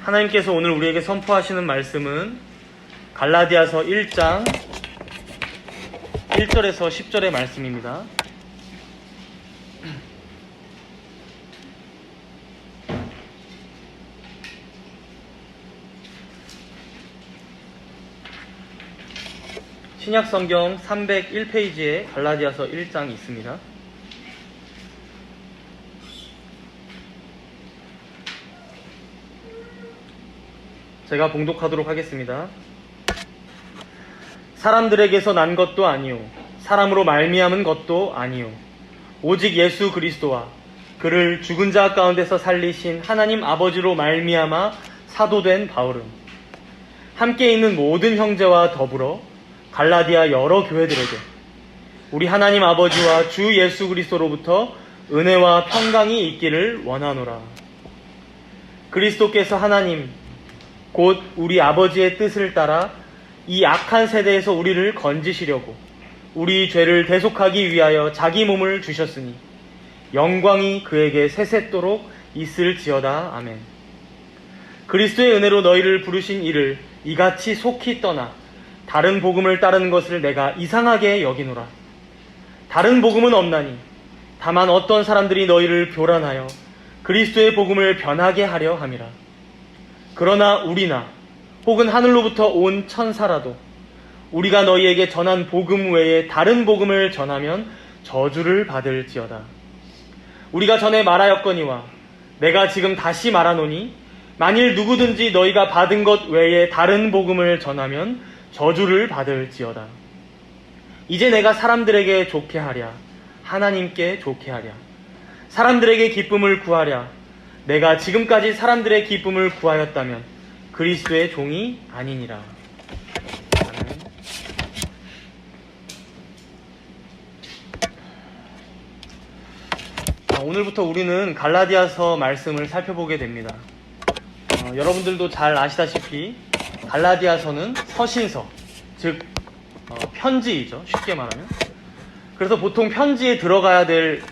하나님께서 오늘 우리에게 선포하시는 말씀은 갈라디아서 1장 1절에서 10절의 말씀입니다. 신약성경 301페이지에 갈라디아서 1장이 있습니다. 제가 봉독하도록 하겠습니다. 사람들에게서 난 것도 아니요 사람으로 말미암은 것도 아니요 오직 예수 그리스도와 그를 죽은 자 가운데서 살리신 하나님 아버지로 말미암아 사도된 바울은 함께 있는 모든 형제와 더불어 갈라디아 여러 교회들에게 우리 하나님 아버지와 주 예수 그리스도로부터 은혜와 평강이 있기를 원하노라. 그리스도께서 하나님 곧 우리 아버지의 뜻을 따라 이 악한 세대에서 우리를 건지시려고 우리 죄를 대속하기 위하여 자기 몸을 주셨으니 영광이 그에게 세세토록 있을지어다. 아멘. 그리스도의 은혜로 너희를 부르신 이를 이같이 속히 떠나 다른 복음을 따르는 것을 내가 이상하게 여기노라. 다른 복음은 없나니 다만 어떤 사람들이 너희를 교란하여 그리스도의 복음을 변하게 하려 함이라. 그러나 우리나 혹은 하늘로부터 온 천사라도 우리가 너희에게 전한 복음 외에 다른 복음을 전하면 저주를 받을지어다. 우리가 전에 말하였거니와 내가 지금 다시 말하노니 만일 누구든지 너희가 받은 것 외에 다른 복음을 전하면 저주를 받을지어다. 이제 내가 사람들에게 좋게 하랴 하나님께 좋게 하랴 사람들에게 기쁨을 구하랴 내가 지금까지 사람들의 기쁨을 구하였다면 그리스도의 종이 아니니라. 오늘부터 우리는 갈라디아서 말씀을 살펴보게 됩니다. 여러분들도 잘 아시다시피 갈라디아서는 서신서, 즉 편지이죠. 쉽게 말하면. 그래서 보통 편지에 들어가야 될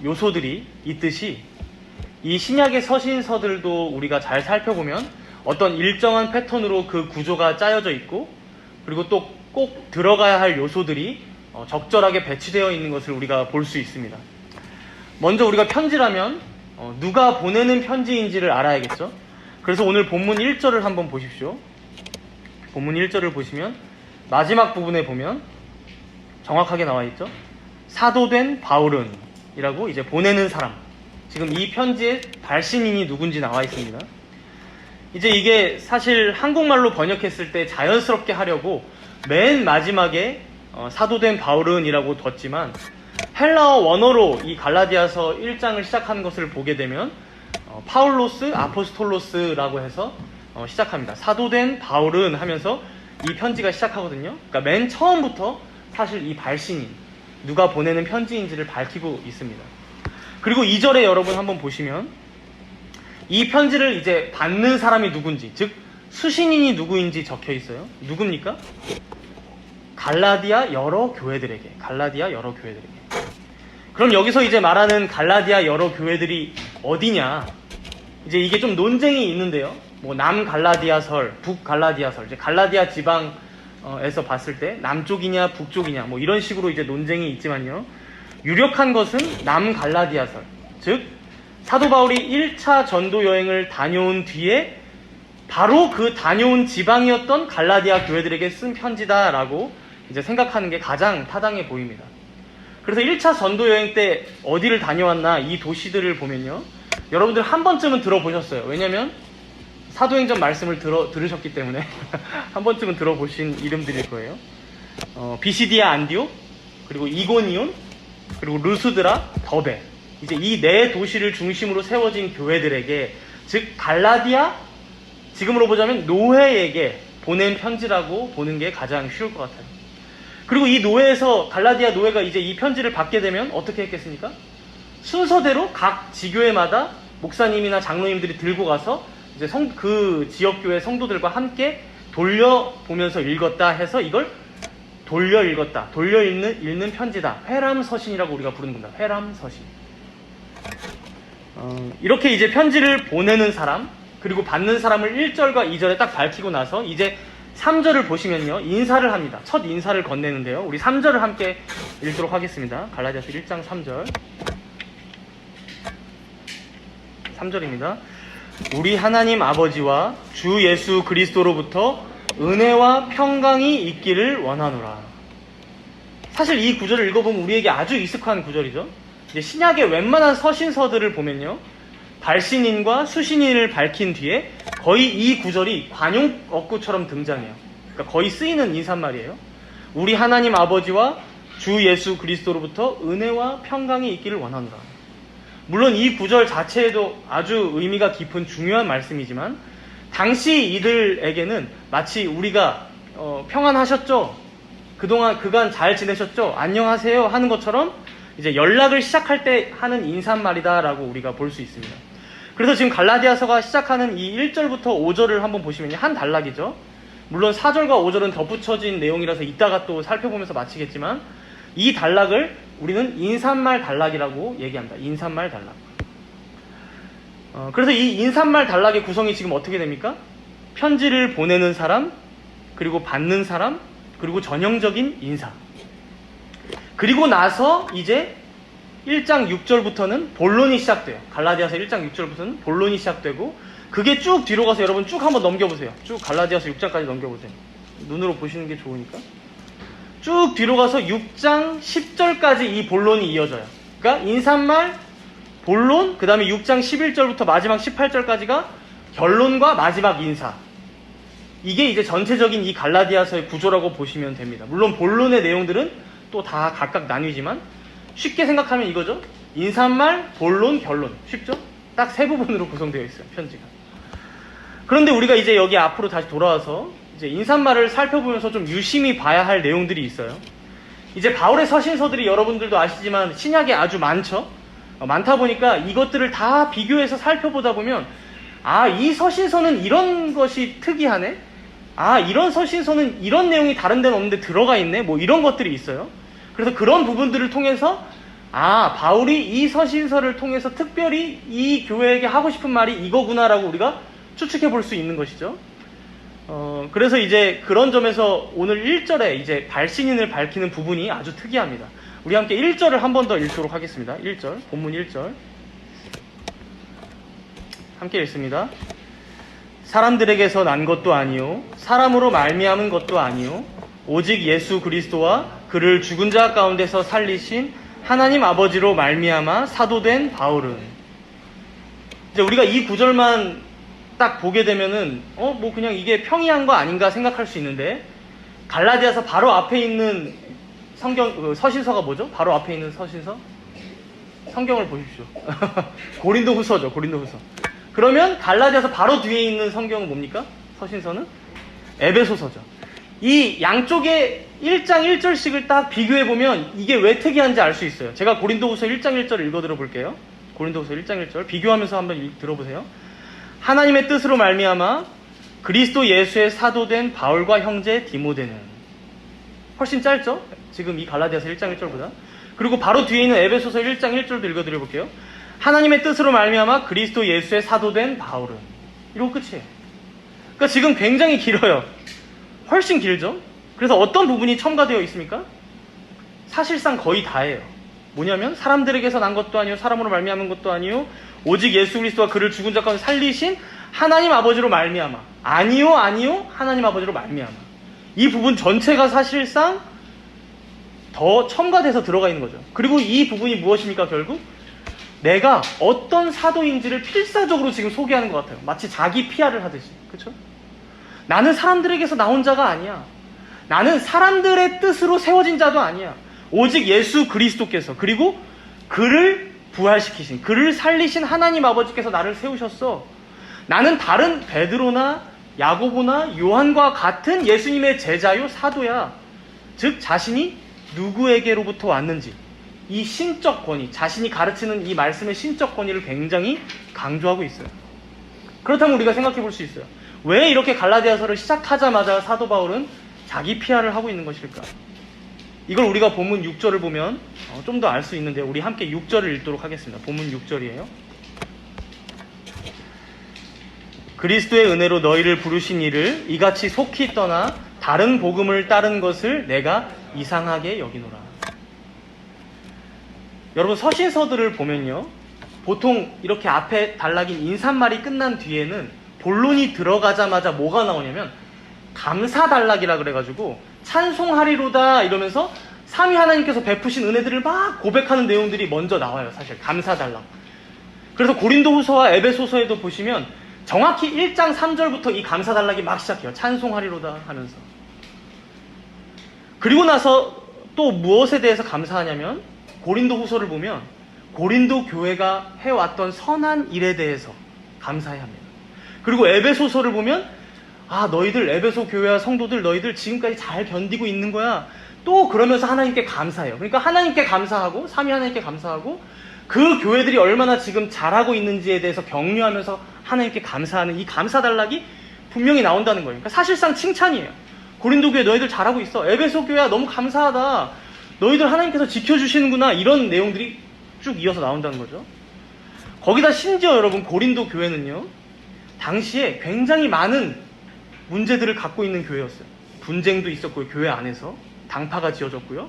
요소들이 있듯이 이 신약의 서신서들도 우리가 잘 살펴보면 어떤 일정한 패턴으로 그 구조가 짜여져 있고 그리고 또 꼭 들어가야 할 요소들이 적절하게 배치되어 있는 것을 우리가 볼 수 있습니다. 먼저 우리가 편지라면 누가 보내는 편지인지를 알아야겠죠. 그래서 오늘 본문 1절을 한번 보십시오. 본문 1절을 보시면 마지막 부분에 보면 정확하게 나와 있죠. 사도된 바울은 이라고 이제 보내는 사람, 지금 이 편지의 발신인이 누군지 나와 있습니다. 이제 이게 사실 한국말로 번역했을 때 자연스럽게 하려고 맨 마지막에 사도된 바울은 이라고 뒀지만 헬라어 원어로 이 갈라디아서 1장을 시작하는 것을 보게 되면 파울로스 아포스톨로스라고 해서 시작합니다. 사도된 바울은 하면서 이 편지가 시작하거든요. 그러니까 맨 처음부터 사실 이 발신인, 누가 보내는 편지인지를 밝히고 있습니다. 그리고 2절에 여러분 한번 보시면 이 편지를 이제 받는 사람이 누군지, 즉 수신인이 누구인지 적혀 있어요. 누굽니까? 갈라디아 여러 교회들에게. 그럼 여기서 이제 말하는 갈라디아 여러 교회들이 어디냐? 이제 이게 좀 논쟁이 있는데요. 뭐 남갈라디아설, 북갈라디아설, 이제 갈라디아 지방에서 봤을 때 남쪽이냐 북쪽이냐 뭐 이런 식으로 이제 논쟁이 있지만요. 유력한 것은 남갈라디아설, 즉 사도 바울이 1차 전도 여행을 다녀온 뒤에 바로 그 다녀온 지방이었던 갈라디아 교회들에게 쓴 편지다라고 이제 생각하는 게 가장 타당해 보입니다. 그래서 1차 전도 여행 때 어디를 다녀왔나 이 도시들을 보면요. 여러분들 한 번쯤은 들어보셨어요. 왜냐면 사도행전 말씀을 들으셨기 때문에 한 번쯤은 들어보신 이름들일 거예요. 비시디아 안디옥, 그리고 이고니온, 그리고 루스드라, 더베. 이제 이 네 도시를 중심으로 세워진 교회들에게, 즉 갈라디아, 지금으로 보자면 노회에게 보낸 편지라고 보는 게 가장 쉬울 것 같아요. 그리고 이 노회에서, 갈라디아 노회가 이제 이 편지를 받게 되면 어떻게 했겠습니까? 순서대로 각 지교회마다 목사님이나 장로님들이 들고 가서 이제 그 지역교회 성도들과 함께 돌려보면서 읽었다 해서 이걸 돌려 읽었다, 돌려 읽는 편지다, 회람서신이라고 우리가 부르는 겁니다. 회람서신. 이렇게 이제 편지를 보내는 사람, 그리고 받는 사람을 1절과 2절에 딱 밝히고 나서 이제 3절을 보시면요, 인사를 합니다. 첫 인사를 건네는데요. 우리 3절을 함께 읽도록 하겠습니다. 갈라디아서 1장 3절. 3절입니다. 우리 하나님 아버지와 주 예수 그리스도로부터 은혜와 평강이 있기를 원하노라. 사실 이 구절을 읽어보면 우리에게 아주 익숙한 구절이죠. 이제 신약의 웬만한 서신서들을 보면요, 발신인과 수신인을 밝힌 뒤에 거의 이 구절이 관용 어구처럼 등장해요. 그러니까 거의 쓰이는 인사말이에요. 우리 하나님 아버지와 주 예수 그리스도로부터 은혜와 평강이 있기를 원하노라. 물론 이 구절 자체에도 아주 의미가 깊은 중요한 말씀이지만 당시 이들에게는 마치 우리가 평안하셨죠? 그간 잘 지내셨죠? 안녕하세요 하는 것처럼 이제 연락을 시작할 때 하는 인사말이다라고 우리가 볼 수 있습니다. 그래서 지금 갈라디아서가 시작하는 이 1절부터 5절을 한번 보시면 한 단락이죠. 물론 4절과 5절은 덧붙여진 내용이라서 이따가 또 살펴보면서 마치겠지만 이 단락을 우리는 인사말 단락이라고 얘기합니다. 인사말 단락. 그래서 이 인사말 단락의 구성이 지금 어떻게 됩니까? 편지를 보내는 사람, 그리고 받는 사람, 그리고 전형적인 인사. 그리고 나서 이제 1장 6절부터는 본론이 시작돼요. 갈라디아서 1장 6절부터는 본론이 시작되고 그게 쭉 뒤로 가서 여러분 쭉 한번 넘겨보세요. 쭉 갈라디아서 6장까지 넘겨보세요. 눈으로 보시는 게 좋으니까. 쭉 뒤로 가서 6장 10절까지 이 본론이 이어져요. 그러니까 인사말, 본론, 그 다음에 6장 11절부터 마지막 18절까지가 결론과 마지막 인사. 이게 이제 전체적인 이 갈라디아서의 구조라고 보시면 됩니다. 물론 본론의 내용들은 또 다 각각 나뉘지만 쉽게 생각하면 이거죠. 인사말, 본론, 결론. 쉽죠? 딱 세 부분으로 구성되어 있어요, 편지가. 그런데 우리가 이제 여기 앞으로 다시 돌아와서 이제 인사말을 살펴보면서 좀 유심히 봐야 할 내용들이 있어요. 이제 바울의 서신서들이 여러분들도 아시지만 신약에 아주 많죠? 많다 보니까 이것들을 다 비교해서 살펴보다 보면 이 서신서는 이런 것이 특이하네? 이런 서신서는 이런 내용이 다른 데는 없는데 들어가 있네? 뭐 이런 것들이 있어요. 그래서 그런 부분들을 통해서 바울이 이 서신서를 통해서 특별히 이 교회에게 하고 싶은 말이 이거구나라고 우리가 추측해 볼 수 있는 것이죠. 그래서 이제 그런 점에서 오늘 1절에 이제 발신인을 밝히는 부분이 아주 특이합니다. 우리 함께 1절을 한 번 더 읽도록 하겠습니다. 1절, 본문 1절. 함께 읽습니다. 사람들에게서 난 것도 아니요 사람으로 말미암은 것도 아니요 오직 예수 그리스도와 그를 죽은 자 가운데서 살리신 하나님 아버지로 말미암아 사도된 바울은. 이제 우리가 이 구절만 딱 보게 되면은 뭐 그냥 이게 평이한 거 아닌가 생각할 수 있는데 갈라디아서 바로 앞에 있는 서신서가 뭐죠? 바로 앞에 있는 서신서? 성경을 보십시오. 고린도후서죠. 고린도후서. 그러면 갈라디아서 바로 뒤에 있는 성경은 뭡니까? 서신서는 에베소서죠. 이 양쪽에 1장 1절씩을 딱 비교해보면 이게 왜 특이한지 알 수 있어요. 제가 고린도후서 1장 1절을 읽어드려 볼게요. 고린도후서 1장 1절 비교하면서 한번 들어보세요. 하나님의 뜻으로 말미암아 그리스도 예수의 사도된 바울과 형제 디모데는. 훨씬 짧죠? 지금 이 갈라디아서 1장 1절보다. 그리고 바로 뒤에 있는 에베소서 1장 1절도 읽어드려 볼게요. 하나님의 뜻으로 말미암아 그리스도 예수의 사도된 바울은. 이러고 끝이에요. 그러니까 지금 굉장히 길어요. 훨씬 길죠? 그래서 어떤 부분이 첨가되어 있습니까? 사실상 거의 다예요. 뭐냐면 사람들에게서 난 것도 아니요 사람으로 말미암은 것도 아니요 오직 예수 그리스도와 그를 죽은 자 가운데 살리신 하나님 아버지로 말미암아. 아니요 하나님 아버지로 말미암아. 이 부분 전체가 사실상 더 첨가돼서 들어가 있는 거죠. 그리고 이 부분이 무엇입니까? 결국 내가 어떤 사도인지를 필사적으로 지금 소개하는 것 같아요. 마치 자기 PR을 하듯이. 그렇죠? 나는 사람들에게서 나온 자가 아니야. 나는 사람들의 뜻으로 세워진 자도 아니야. 오직 예수 그리스도께서, 그리고 그를 부활시키신, 그를 살리신 하나님 아버지께서 나를 세우셨어. 나는 다른 베드로나 야고보나 요한과 같은 예수님의 제자요 사도야. 즉 자신이 누구에게로부터 왔는지 이 신적 권위, 자신이 가르치는 이 말씀의 신적 권위를 굉장히 강조하고 있어요. 그렇다면 우리가 생각해 볼 수 있어요. 왜 이렇게 갈라디아서를 시작하자마자 사도 바울은 자기 PR을 하고 있는 것일까? 이걸 우리가 본문 6절을 보면 좀 더 알 수 있는데 우리 함께 6절을 읽도록 하겠습니다. 본문 6절이에요. 그리스도의 은혜로 너희를 부르신 이를 이같이 속히 떠나 다른 복음을 따른 것을 내가 이상하게 여기노라. 여러분, 서신서들을 보면요, 보통 이렇게 앞에 단락인 인사말이 끝난 뒤에는 본론이 들어가자마자 뭐가 나오냐면 감사단락이라 그래가지고 찬송하리로다 이러면서 삼위 하나님께서 베푸신 은혜들을 막 고백하는 내용들이 먼저 나와요. 사실 감사단락. 그래서 고린도후서와 에베소서에도 보시면 정확히 1장 3절부터 이 감사단락이 막 시작해요. 찬송하리로다 하면서. 그리고 나서 또 무엇에 대해서 감사하냐면 고린도후서를 보면 고린도 교회가 해왔던 선한 일에 대해서 감사해야 합니다. 그리고 에베소서를 보면 너희들 에베소 교회와 성도들 너희들 지금까지 잘 견디고 있는 거야. 또 그러면서 하나님께 감사해요. 그러니까 하나님께 감사하고 삼위 하나님께 감사하고 그 교회들이 얼마나 지금 잘하고 있는지에 대해서 격려하면서 하나님께 감사하는 이 감사단락이 분명히 나온다는 거예요. 그러니까 사실상 칭찬이에요. 고린도 교회 너희들 잘하고 있어. 에베소 교회야 너무 감사하다. 너희들 하나님께서 지켜주시는구나. 이런 내용들이 쭉 이어서 나온다는 거죠. 거기다 심지어 여러분 고린도 교회는요, 당시에 굉장히 많은 문제들을 갖고 있는 교회였어요. 분쟁도 있었고요. 교회 안에서 당파가 지어졌고요.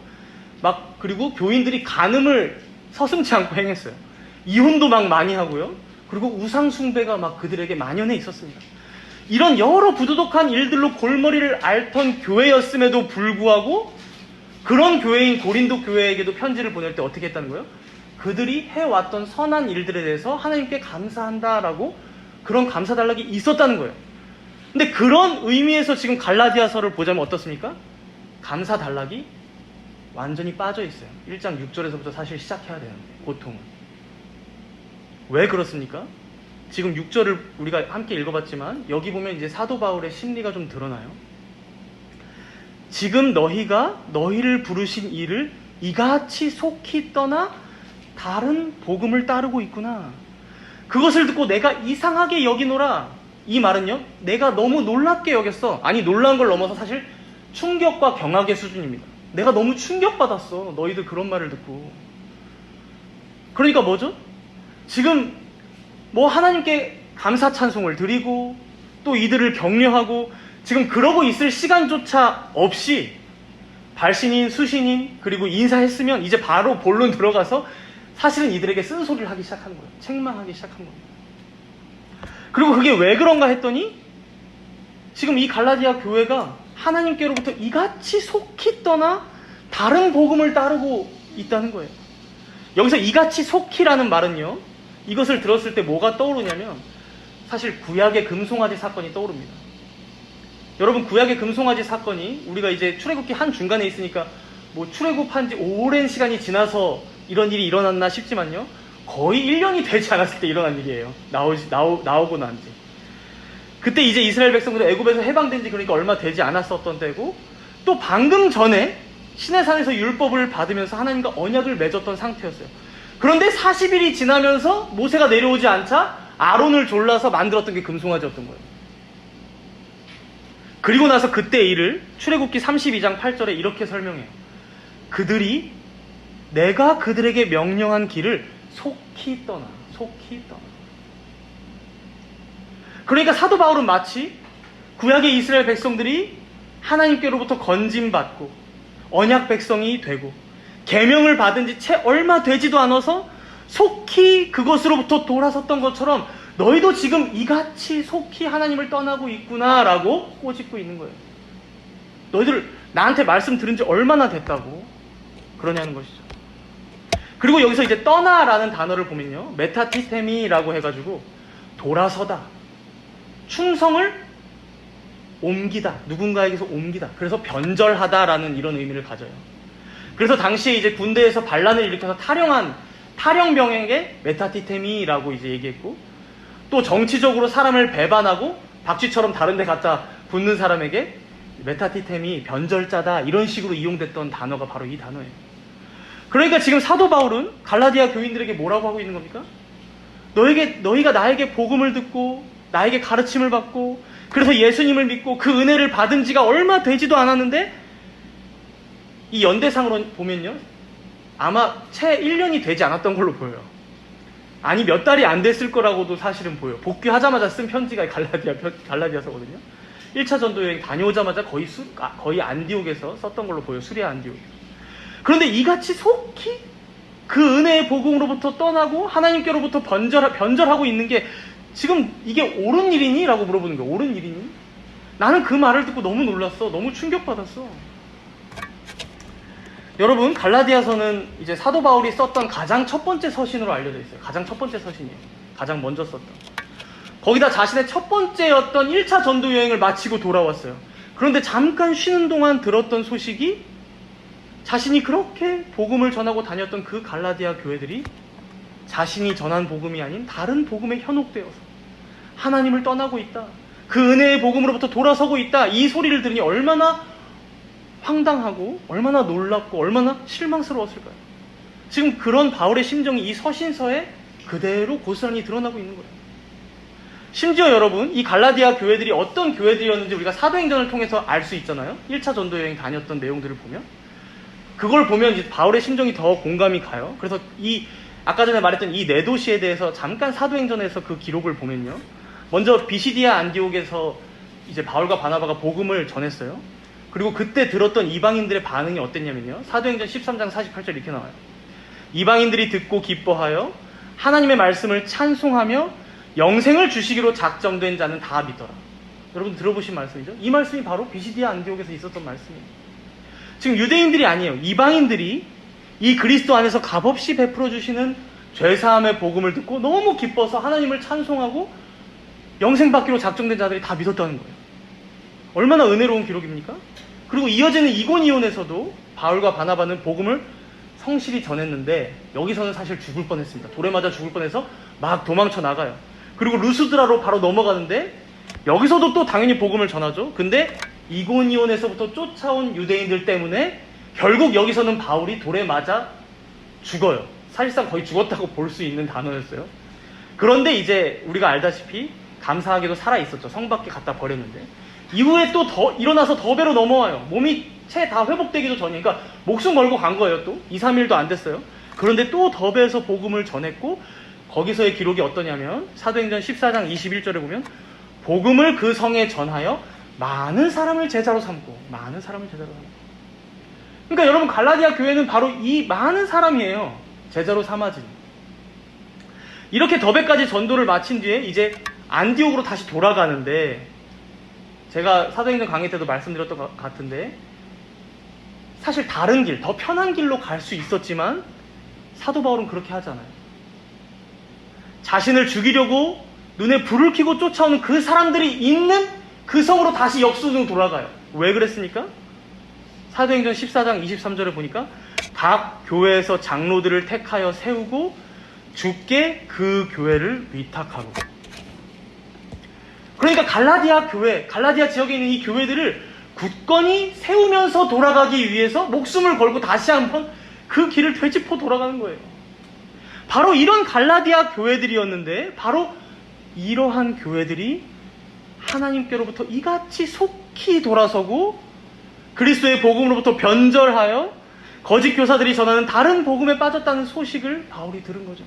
그리고 교인들이 간음을 서슴지 않고 행했어요. 이혼도 막 많이 하고요. 그리고 우상 숭배가 막 그들에게 만연해 있었습니다. 이런 여러 부도덕한 일들로 골머리를 앓던 교회였음에도 불구하고 그런 교회인 고린도 교회에게도 편지를 보낼 때 어떻게 했다는 거예요? 그들이 해왔던 선한 일들에 대해서 하나님께 감사한다라고 그런 감사단락이 있었다는 거예요. 근데 그런 의미에서 지금 갈라디아서를 보자면 어떻습니까? 감사단락이 완전히 빠져 있어요. 1장 6절에서부터 사실 시작해야 되는데, 보통은. 왜 그렇습니까? 지금 6절을 우리가 함께 읽어봤지만 여기 보면 이제 사도 바울의 심리가 좀 드러나요. 지금 너희가 너희를 부르신 이를 이같이 속히 떠나 다른 복음을 따르고 있구나. 그것을 듣고 내가 이상하게 여기노라. 이 말은요, 내가 너무 놀랍게 여겼어. 아니, 놀라운 걸 넘어서 사실 충격과 경악의 수준입니다. 내가 너무 충격받았어. 너희들 그런 말을 듣고. 그러니까 뭐죠? 지금 하나님께 감사 찬송을 드리고 또 이들을 격려하고 지금 그러고 있을 시간조차 없이 발신인, 수신인, 그리고 인사했으면 이제 바로 본론 들어가서 사실은 이들에게 쓴소리를 하기 시작하는 거예요. 책망하기 시작한 겁니다. 그리고 그게 왜 그런가 했더니 지금 이 갈라디아 교회가 하나님께로부터 이같이 속히 떠나 다른 복음을 따르고 있다는 거예요. 여기서 이같이 속히라는 말은요, 이것을 들었을 때 뭐가 떠오르냐면 사실 구약의 금송아지 사건이 떠오릅니다. 여러분, 구약의 금송아지 사건이 우리가 이제 출애굽기 한 중간에 있으니까 출애굽한 지 오랜 시간이 지나서 이런 일이 일어났나 싶지만요, 거의 1년이 되지 않았을 때 일어난 일이에요. 나오고 난 지. 그때 이제 이스라엘 백성들은 애굽에서 해방된 지 그러니까 얼마 되지 않았었던 때고, 또 방금 전에 시내산에서 율법을 받으면서 하나님과 언약을 맺었던 상태였어요. 그런데 40일이 지나면서 모세가 내려오지 않자 아론을 졸라서 만들었던 게 금송아지였던 거예요. 그리고 나서 그때 일을 출애굽기 32장 8절에 이렇게 설명해요. 그들이 내가 그들에게 명령한 길을 속히 떠나. 그러니까 사도 바울은 마치 구약의 이스라엘 백성들이 하나님께로부터 건짐받고 언약 백성이 되고 계명을 받은 지 채 얼마 되지도 않아서 속히 그것으로부터 돌아섰던 것처럼 너희도 지금 이같이 속히 하나님을 떠나고 있구나라고 꼬집고 있는 거예요. 너희들 나한테 말씀 들은 지 얼마나 됐다고 그러냐는 것이죠. 그리고 여기서 이제 떠나라는 단어를 보면요, 메타티테미라고 해가지고 돌아서다, 충성을 옮기다, 누군가에게서 옮기다, 그래서 변절하다라는 이런 의미를 가져요. 그래서 당시에 이제 군대에서 반란을 일으켜서 탈영병에게 메타티테미라고 이제 얘기했고, 또 정치적으로 사람을 배반하고 박쥐처럼 다른 데 갖다 붙는 사람에게 메타티테미, 변절자다, 이런 식으로 이용됐던 단어가 바로 이 단어예요. 그러니까 지금 사도 바울은 갈라디아 교인들에게 뭐라고 하고 있는 겁니까? 너희가 나에게 복음을 듣고 나에게 가르침을 받고 그래서 예수님을 믿고 그 은혜를 받은 지가 얼마 되지도 않았는데, 이 연대상으로 보면요, 아마 채 1년이 되지 않았던 걸로 보여요. 아니 몇 달이 안 됐을 거라고도 사실은 보여. 복귀하자마자 쓴 편지가 갈라디아서거든요. 1차 전도 여행 다녀오자마자 거의 안디옥에서 썼던 걸로 보여. 수리아 안디옥. 그런데 이같이 속히 그 은혜의 복음으로부터 떠나고 하나님께로부터 변절하고 있는 게 지금 이게 옳은 일이니? 라고 물어보는 거야. 옳은 일이니? 나는 그 말을 듣고 너무 놀랐어. 너무 충격받았어. 여러분, 갈라디아서는 이제 사도 바울이 썼던 가장 첫 번째 서신으로 알려져 있어요. 가장 첫 번째 서신이에요. 가장 먼저 썼던. 거기다 자신의 첫 번째였던 1차 전도 여행을 마치고 돌아왔어요. 그런데 잠깐 쉬는 동안 들었던 소식이 자신이 그렇게 복음을 전하고 다녔던 그 갈라디아 교회들이 자신이 전한 복음이 아닌 다른 복음에 현혹되어서 하나님을 떠나고 있다. 그 은혜의 복음으로부터 돌아서고 있다. 이 소리를 들으니 얼마나 황당하고 얼마나 놀랍고 얼마나 실망스러웠을까요? 지금 그런 바울의 심정이 이 서신서에 그대로 고스란히 드러나고 있는 거예요. 심지어 여러분, 이 갈라디아 교회들이 어떤 교회들이었는지 우리가 사도행전을 통해서 알 수 있잖아요. 1차 전도 여행 다녔던 내용들을 보면. 그걸 보면 이제 바울의 심정이 더 공감이 가요. 그래서 아까 전에 말했던 이 네 도시에 대해서 잠깐 사도행전에서 그 기록을 보면요. 먼저 비시디아 안디옥에서 이제 바울과 바나바가 복음을 전했어요. 그리고 그때 들었던 이방인들의 반응이 어땠냐면요. 사도행전 13장 48절 이렇게 나와요. 이방인들이 듣고 기뻐하여 하나님의 말씀을 찬송하며 영생을 주시기로 작정된 자는 다 믿더라. 여러분 들어보신 말씀이죠? 이 말씀이 바로 비시디아 안디옥에서 있었던 말씀이에요. 지금 유대인들이 아니에요. 이방인들이 이 그리스도 안에서 값없이 베풀어 주시는 죄사함의 복음을 듣고 너무 기뻐서 하나님을 찬송하고 영생 받기로 작정된 자들이 다 믿었다는 거예요. 얼마나 은혜로운 기록입니까? 그리고 이어지는 이고니온에서도 바울과 바나바는 복음을 성실히 전했는데 여기서는 사실 죽을 뻔했습니다. 돌에 맞아 죽을 뻔해서 막 도망쳐 나가요. 그리고 루스드라로 바로 넘어가는데 여기서도 또 당연히 복음을 전하죠. 근데 이고니온에서부터 쫓아온 유대인들 때문에 결국 여기서는 바울이 돌에 맞아 죽어요. 사실상 거의 죽었다고 볼 수 있는 단어였어요. 그런데 이제 우리가 알다시피 감사하게도 살아있었죠. 성 밖에 갖다 버렸는데 이후에 또 일어나서 더베로 넘어와요. 몸이 채 다 회복되기도 전이에요. 그러니까 목숨 걸고 간 거예요. 또 2, 3일도 안 됐어요. 그런데 또 더베에서 복음을 전했고 거기서의 기록이 어떠냐면 사도행전 14장 21절에 보면 복음을 그 성에 전하여 많은 사람을 제자로 삼고 그러니까 여러분 갈라디아 교회는 바로 이 많은 사람이에요. 제자로 삼아진. 이렇게 더베까지 전도를 마친 뒤에 이제 안디옥으로 다시 돌아가는데 제가 사도행전 강의 때도 말씀드렸던 것 같은데 사실 다른 길, 더 편한 길로 갈 수 있었지만 사도 바울은 그렇게 하잖아요. 자신을 죽이려고 눈에 불을 켜고 쫓아오는 그 사람들이 있는 그 성으로 다시 역순으로 돌아가요. 왜 그랬습니까? 사도행전 14장 23절에 보니까 각 교회에서 장로들을 택하여 세우고 주께 그 교회를 위탁하고. 그러니까 갈라디아 교회, 갈라디아 지역에 있는 이 교회들을 굳건히 세우면서 돌아가기 위해서 목숨을 걸고 다시 한번 그 길을 되짚어 돌아가는 거예요. 바로 이런 갈라디아 교회들이었는데 바로 이러한 교회들이 하나님께로부터 이같이 속히 돌아서고 그리스도의 복음으로부터 변절하여 거짓 교사들이 전하는 다른 복음에 빠졌다는 소식을 바울이 들은 거죠.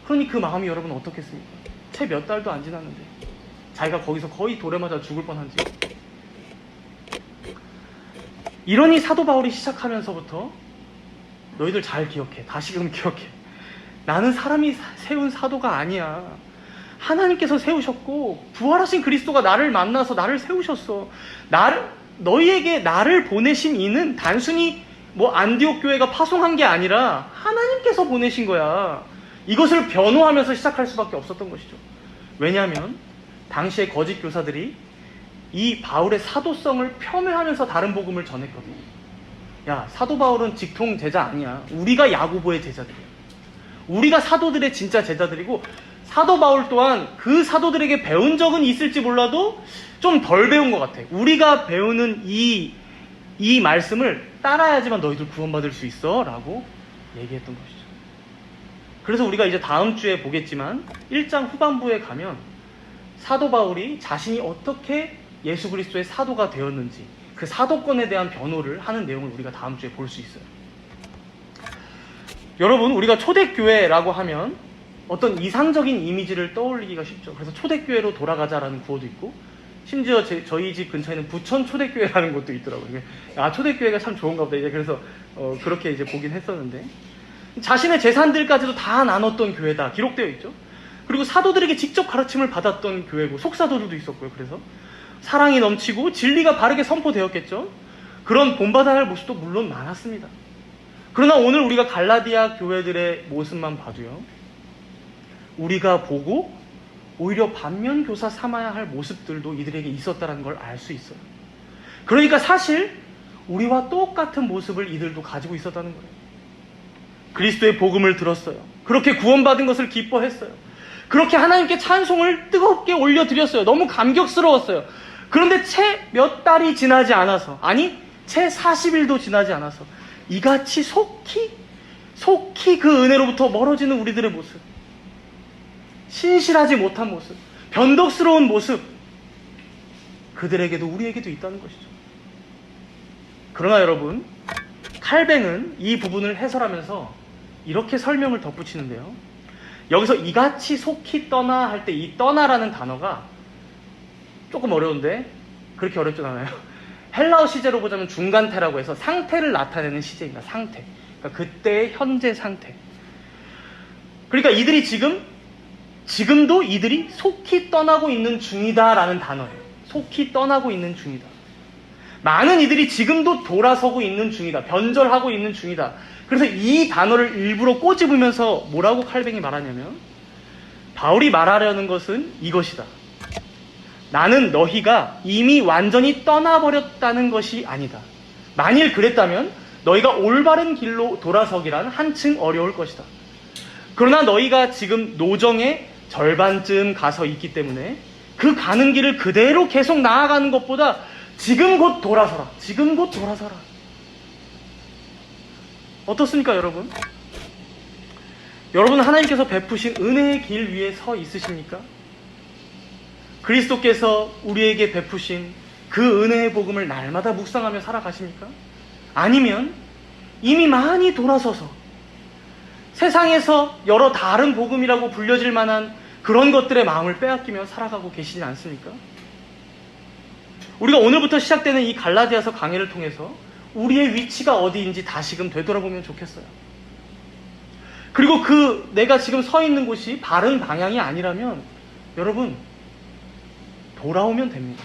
그러니 그 마음이 여러분 어떻겠습니까? 채 몇 달도 안 지났는데 자기가 거기서 거의 돌에 맞아 죽을 뻔한지. 이러니 사도 바울이 시작하면서부터 너희들 잘 기억해. 다시금 기억해. 나는 사람이 세운 사도가 아니야. 하나님께서 세우셨고 부활하신 그리스도가 나를 만나서 나를 세우셨어. 너희에게 나를 보내신 이는 단순히 안디옥 교회가 파송한 게 아니라 하나님께서 보내신 거야. 이것을 변호하면서 시작할 수밖에 없었던 것이죠. 왜냐하면 당시의 거짓 교사들이 이 바울의 사도성을 폄훼하면서 다른 복음을 전했거든요. 야, 사도 바울은 직통 제자 아니야. 우리가 야고보의 제자들이야. 우리가 사도들의 진짜 제자들이고 사도 바울 또한 그 사도들에게 배운 적은 있을지 몰라도 좀 덜 배운 것 같아. 우리가 배우는 이 말씀을 따라야지만 너희들 구원받을 수 있어 라고 얘기했던 것이죠. 그래서 우리가 이제 다음 주에 보겠지만 1장 후반부에 가면 사도 바울이 자신이 어떻게 예수 그리스도의 사도가 되었는지 그 사도권에 대한 변호를 하는 내용을 우리가 다음 주에 볼 수 있어요. 여러분, 우리가 초대교회라고 하면 어떤 이상적인 이미지를 떠올리기가 쉽죠. 그래서 초대교회로 돌아가자라는 구호도 있고, 심지어 저희 집 근처에는 부천 초대교회라는 곳도 있더라고요. 아, 초대교회가 참 좋은가 보다. 이제 그래서 그렇게 이제 보긴 했었는데, 자신의 재산들까지도 다 나눴던 교회다 기록되어 있죠. 그리고 사도들에게 직접 가르침을 받았던 교회고, 속사도들도 있었고요. 그래서 사랑이 넘치고 진리가 바르게 선포되었겠죠. 그런 본받아야 할 모습도 물론 많았습니다. 그러나 오늘 우리가 갈라디아 교회들의 모습만 봐도요, 우리가 보고 오히려 반면교사 삼아야 할 모습들도 이들에게 있었다는 걸 알 수 있어요. 그러니까 사실 우리와 똑같은 모습을 이들도 가지고 있었다는 거예요. 그리스도의 복음을 들었어요. 그렇게 구원받은 것을 기뻐했어요. 그렇게 하나님께 찬송을 뜨겁게 올려드렸어요. 너무 감격스러웠어요. 그런데 채 몇 달이 지나지 않아서, 아니 채 40일도 지나지 않아서 이같이 속히 그 은혜로부터 멀어지는 우리들의 모습, 신실하지 못한 모습, 변덕스러운 모습, 그들에게도 우리에게도 있다는 것이죠. 그러나 여러분, 칼뱅은 이 부분을 해설하면서 이렇게 설명을 덧붙이는데요. 여기서 이같이 속히 떠나 할 때 이 떠나라는 단어가 조금 어려운데 그렇게 어렵진 않아요. 헬라어 시제로 보자면 중간태라고 해서 상태를 나타내는 시제입니다. 상태. 그러니까 그때의 현재 상태. 그러니까 이들이 지금도 이들이 속히 떠나고 있는 중이다라는 단어예요. 속히 떠나고 있는 중이다. 많은 이들이 지금도 돌아서고 있는 중이다. 변절하고 있는 중이다. 그래서 이 단어를 일부러 꼬집으면서 뭐라고 칼뱅이 말하냐면, 바울이 말하려는 것은 이것이다. 나는 너희가 이미 완전히 떠나버렸다는 것이 아니다. 만일 그랬다면 너희가 올바른 길로 돌아서기란 한층 어려울 것이다. 그러나 너희가 지금 노정의 절반쯤 가서 있기 때문에 그 가는 길을 그대로 계속 나아가는 것보다 지금 곧 돌아서라. 지금 곧 돌아서라. 어떻습니까, 여러분? 여러분, 하나님께서 베푸신 은혜의 길 위에 서 있으십니까? 그리스도께서 우리에게 베푸신 그 은혜의 복음을 날마다 묵상하며 살아가십니까? 아니면 이미 많이 돌아서서 세상에서 여러 다른 복음이라고 불려질 만한 그런 것들의 마음을 빼앗기며 살아가고 계시지 않습니까? 우리가 오늘부터 시작되는 이 갈라디아서 강해를 통해서 우리의 위치가 어디인지 다시금 되돌아보면 좋겠어요. 그리고 내가 지금 서 있는 곳이 바른 방향이 아니라면 여러분, 돌아오면 됩니다.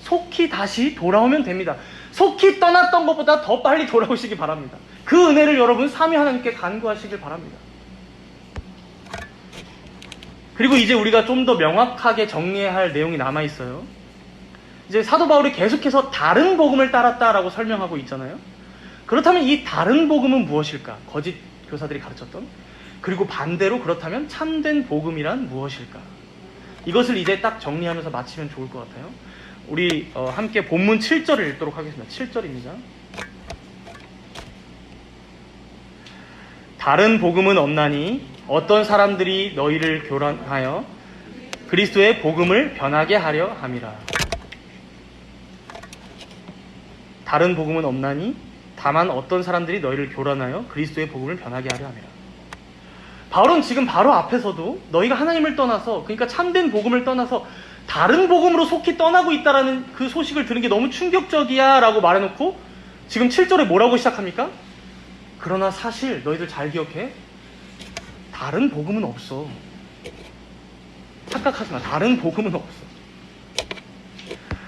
속히 다시 돌아오면 됩니다. 속히 떠났던 것보다 더 빨리 돌아오시기 바랍니다. 그 은혜를 여러분 삼위 하나님께 간구하시길 바랍니다. 그리고 이제 우리가 좀 더 명확하게 정리해야 할 내용이 남아있어요. 이제 사도 바울이 계속해서 다른 복음을 따랐다라고 설명하고 있잖아요. 그렇다면 이 다른 복음은 무엇일까? 거짓 교사들이 가르쳤던. 그리고 반대로 그렇다면 참된 복음이란 무엇일까? 이것을 이제 딱 정리하면서 마치면 좋을 것 같아요. 우리 함께 본문 7절을 읽도록 하겠습니다. 7절입니다. 다른 복음은 없나니 어떤 사람들이 너희를 교란하여 그리스도의 복음을 변하게 하려 함이라. 다른 복음은 없나니 다만 어떤 사람들이 너희를 교란하여 그리스도의 복음을 변하게 하려 함이라. 바울은 지금 바로 앞에서도 너희가 하나님을 떠나서, 그러니까 참된 복음을 떠나서 다른 복음으로 속히 떠나고 있다라는 그 소식을 들은 게 너무 충격적이야 라고 말해놓고 지금 7절에 뭐라고 시작합니까? 그러나 사실 너희들 잘 기억해. 다른 복음은 없어. 착각하지 마. 다른 복음은 없어.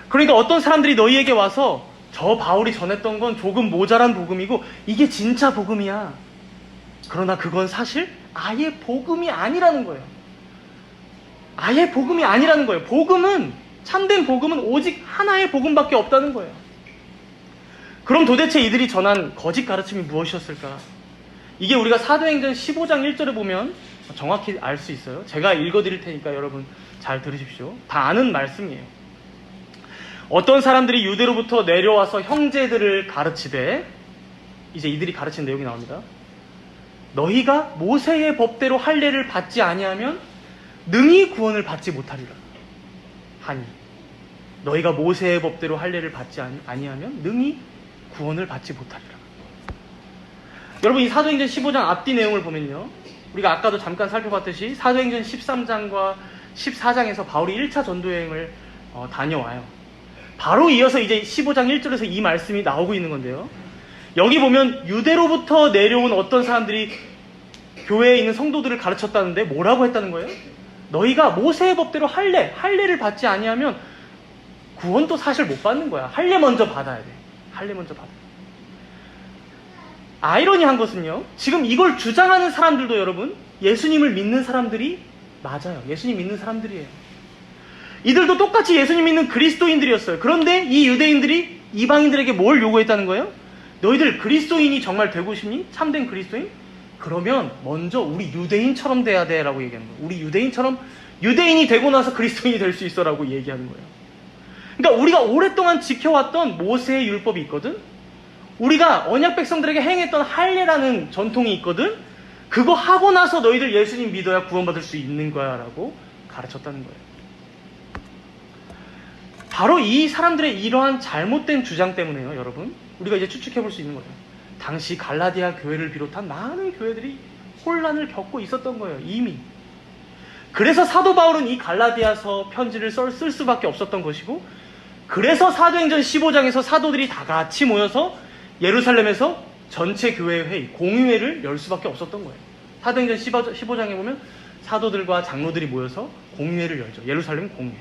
그러니까 어떤 사람들이 너희에게 와서 저 바울이 전했던 건 조금 모자란 복음이고 이게 진짜 복음이야. 그러나 그건 사실 아예 복음이 아니라는 거예요. 아예 복음이 아니라는 거예요. 복음은, 참된 복음은 오직 하나의 복음밖에 없다는 거예요. 그럼 도대체 이들이 전한 거짓 가르침이 무엇이었을까? 이게 우리가 사도행전 15장 1절에 보면 정확히 알 수 있어요. 제가 읽어드릴 테니까 여러분 잘 들으십시오. 다 아는 말씀이에요. 어떤 사람들이 유대로부터 내려와서 형제들을 가르치되, 이제 이들이 가르친 내용이 나옵니다. 너희가 모세의 법대로 할례를 받지 아니하면 능히 구원을 받지 못하리라 하니, 너희가 모세의 법대로 할례를 받지 아니하면 능히 구원을 받지 못하리라. 여러분, 이 사도행전 15장 앞뒤 내용을 보면요, 우리가 아까도 잠깐 살펴봤듯이 사도행전 13장과 14장에서 바울이 1차 전도여행을 다녀와요. 바로 이어서 이제 15장 1절에서 이 말씀이 나오고 있는 건데요. 여기 보면 유대로부터 내려온 어떤 사람들이 교회에 있는 성도들을 가르쳤다는데 뭐라고 했다는 거예요? 너희가 모세의 법대로 할례를 받지 아니하면 구원도 사실 못 받는 거야. 할례 먼저 받아야 돼. 할례 먼저 받아야 돼. 아이러니한 것은요, 지금 이걸 주장하는 사람들도 여러분, 예수님을 믿는 사람들이 맞아요. 예수님 믿는 사람들이에요. 이들도 똑같이 예수님 믿는 그리스도인들이었어요. 그런데 이 유대인들이 이방인들에게 뭘 요구했다는 거예요? 너희들 그리스도인이 정말 되고 싶니? 참된 그리스도인? 그러면 먼저 우리 유대인처럼 돼야 돼 라고 얘기하는 거예요. 우리 유대인이 되고 나서 그리스도인이 될 수 있어 라고 얘기하는 거예요. 그러니까 우리가 오랫동안 지켜왔던 모세의 율법이 있거든. 우리가 언약 백성들에게 행했던 할례라는 전통이 있거든. 그거 하고 나서 너희들 예수님 믿어야 구원받을 수 있는 거야 라고 가르쳤다는 거예요. 바로 이 사람들의 이러한 잘못된 주장 때문에요, 여러분, 우리가 이제 추측해 볼 수 있는 거예요. 당시 갈라디아 교회를 비롯한 많은 교회들이 혼란을 겪고 있었던 거예요, 이미. 그래서 사도 바울은 이 갈라디아서 편지를 쓸 수밖에 없었던 것이고, 그래서 사도행전 15장에서 사도들이 다 같이 모여서 예루살렘에서 전체 교회 회의, 공의회를 열 수밖에 없었던 거예요. 사도행전 15장에 보면 사도들과 장로들이 모여서 공의회를 열죠. 예루살렘 공의회.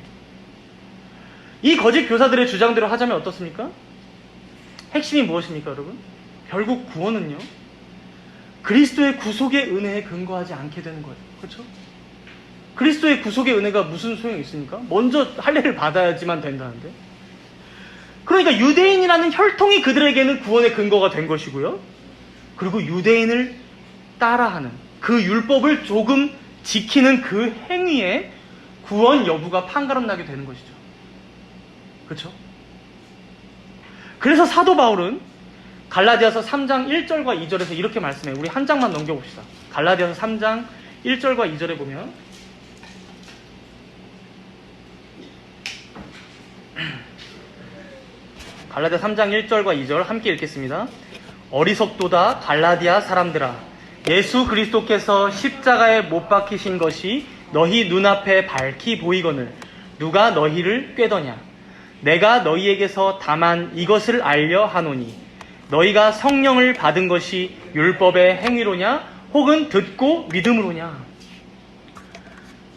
이 거짓 교사들의 주장대로 하자면 어떻습니까? 핵심이 무엇입니까, 여러분? 결국 구원은요, 그리스도의 구속의 은혜에 근거하지 않게 되는 거예요. 그렇죠? 그리스도의 구속의 은혜가 무슨 소용이 있습니까? 먼저 할례를 받아야지만 된다는데. 그러니까 유대인이라는 혈통이 그들에게는 구원의 근거가 된 것이고요. 그리고 유대인을 따라하는 그 율법을 조금 지키는 그 행위에 구원 여부가 판가름 나게 되는 것이죠. 그렇죠? 그래서 사도 바울은 갈라디아서 3장 1절과 2절에서 이렇게 말씀해요. 우리 한 장만 넘겨봅시다. 갈라디아서 3장 1절과 2절에 보면 갈라디아 3장 1절과 2절 함께 읽겠습니다. 어리석도다 갈라디아 사람들아, 예수 그리스도께서 십자가에 못 박히신 것이 너희 눈앞에 밝히 보이거늘 누가 너희를 꾀더냐? 내가 너희에게서 다만 이것을 알려 하노니 너희가 성령을 받은 것이 율법의 행위로냐 혹은 듣고 믿음으로냐?